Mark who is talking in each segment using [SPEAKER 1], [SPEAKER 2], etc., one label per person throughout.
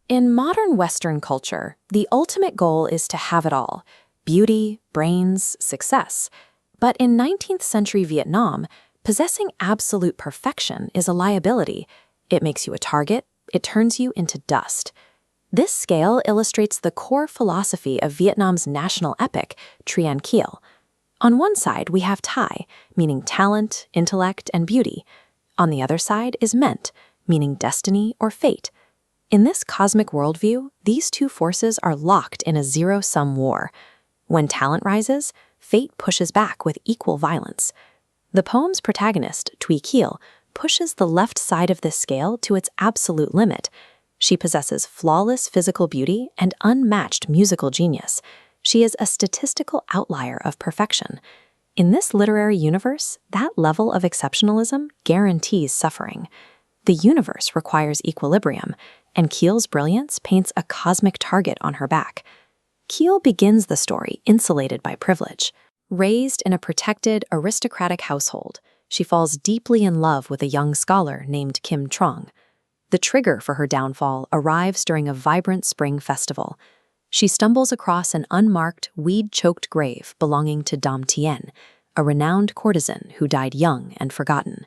[SPEAKER 1] In modern Western culture, the ultimate goal is to have it all: beauty, brains, success. But in 19th century Vietnam, possessing absolute perfection is a liability. It makes you a target, it turns you into dust. This scale illustrates the core philosophy of Vietnam's national epic, Truyện Kiều. On one side, we have Thai, meaning talent, intellect, and beauty. On the other side is Ment, meaning destiny or fate. In this cosmic worldview, these two forces are locked in a zero-sum war. When talent rises, fate pushes back with equal violence. The poem's protagonist, Thúy Kiều, pushes the left side of this scale to its absolute limit. She possesses flawless physical beauty and unmatched musical genius. She is a statistical outlier of perfection. In this literary universe, that level of exceptionalism guarantees suffering. The universe requires equilibrium, and Kiel's brilliance paints a cosmic target on her back. Kiel begins the story insulated by privilege. Raised in a protected, aristocratic household, she falls deeply in love with a young scholar named Kim Trọng. The trigger for her downfall arrives during a vibrant spring festival. She stumbles across an unmarked, weed-choked grave belonging to Dom Tien, a renowned courtesan who died young and forgotten.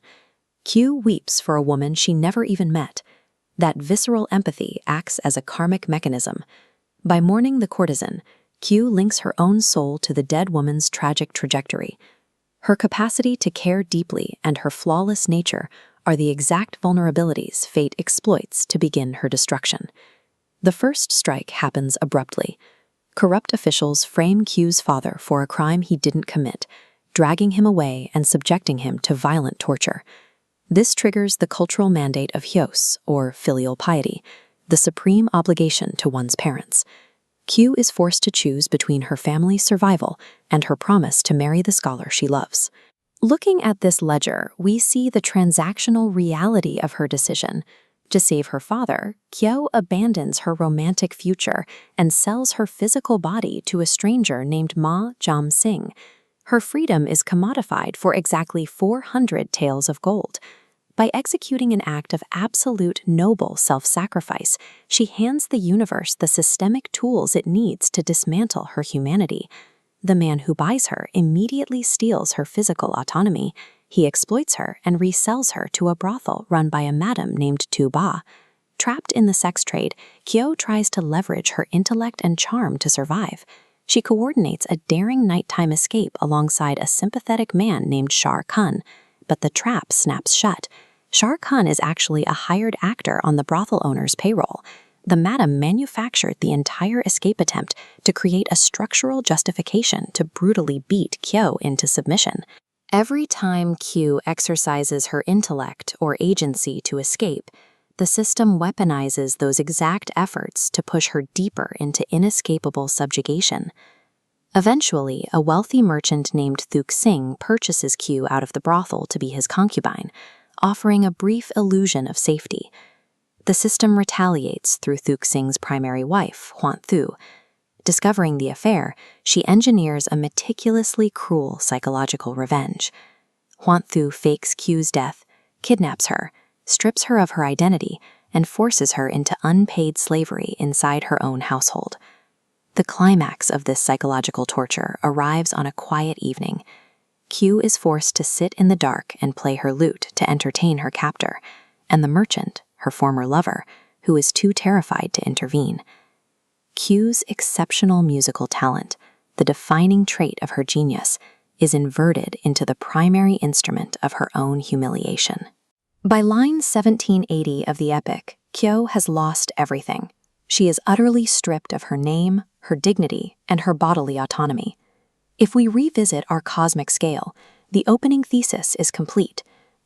[SPEAKER 1] Kieu weeps for a woman she never even met. That visceral empathy acts as a karmic mechanism. By mourning the courtesan, Kieu links her own soul to the dead woman's tragic trajectory. Her capacity to care deeply and her flawless nature are the exact vulnerabilities fate exploits to begin her destruction. The first strike happens abruptly. Corrupt officials frame Kieu's father for a crime he didn't commit, dragging him away and subjecting him to violent torture. This triggers the cultural mandate of Hios, or filial piety, the supreme obligation to one's parents. Kieu is forced to choose between her family's survival and her promise to marry the scholar she loves. Looking at this ledger, we see the transactional reality of her decision. To save her father, Kieu abandons her romantic future and sells her physical body to a stranger named Mã Giám Sinh. Her freedom is commodified for exactly 400 taels of gold. By executing an act of absolute noble self-sacrifice, she hands the universe the systemic tools it needs to dismantle her humanity. The man who buys her immediately steals her physical autonomy. He exploits her and resells her to a brothel run by a madam named Tu Ba. Trapped in the sex trade, Kieu tries to leverage her intellect and charm to survive. She coordinates a daring nighttime escape alongside a sympathetic man named Shar Khan, but the trap snaps shut. Shar Khan is actually a hired actor on the brothel owner's payroll. The madam manufactured the entire escape attempt to create a structural justification to brutally beat Kieu into submission. Every time Kieu exercises her intellect or agency to escape, the system weaponizes those exact efforts to push her deeper into inescapable subjugation. Eventually, a wealthy merchant named Thuc Singh purchases Kieu out of the brothel to be his concubine, offering a brief illusion of safety. The system retaliates through Thuc Singh's primary wife, Hoạn Thư. Discovering the affair, she engineers a meticulously cruel psychological revenge. Hoạn Thư fakes Kieu's death, kidnaps her, strips her of her identity, and forces her into unpaid slavery inside her own household. The climax of this psychological torture arrives on a quiet evening. Kieu is forced to sit in the dark and play her lute to entertain her captor, and the merchant, her former lover, who is too terrified to intervene. Kieu's exceptional musical talent, the defining trait of her genius, is inverted into the primary instrument of her own humiliation. By line 1780 of the epic, Kieu has lost everything. She is utterly stripped of her name, her dignity, and her bodily autonomy. If we revisit our cosmic scale, the opening thesis is complete.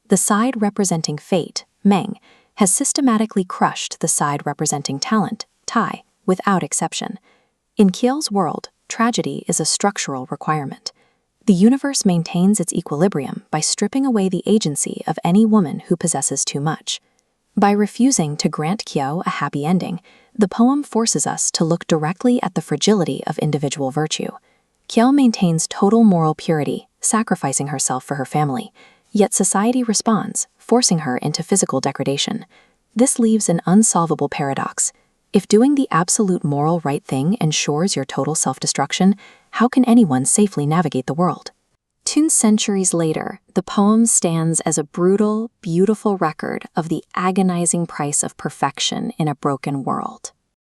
[SPEAKER 1] The side representing fate, Meng, has systematically crushed the side representing talent, Tai, without exception. In Kiel's world, tragedy is a structural requirement. The universe maintains its equilibrium by stripping away the agency of any woman who possesses too much. By refusing to grant Kieu a happy ending, the poem forces us to look directly at the fragility of individual virtue. Kieu maintains total moral purity, sacrificing herself for her family, yet society responds, forcing her into physical degradation. This leaves an unsolvable paradox. If doing the absolute moral right thing ensures your total self-destruction, how can anyone safely navigate the world? 2 centuries later, the poem stands as a brutal, beautiful record of the agonizing price of perfection in a broken world.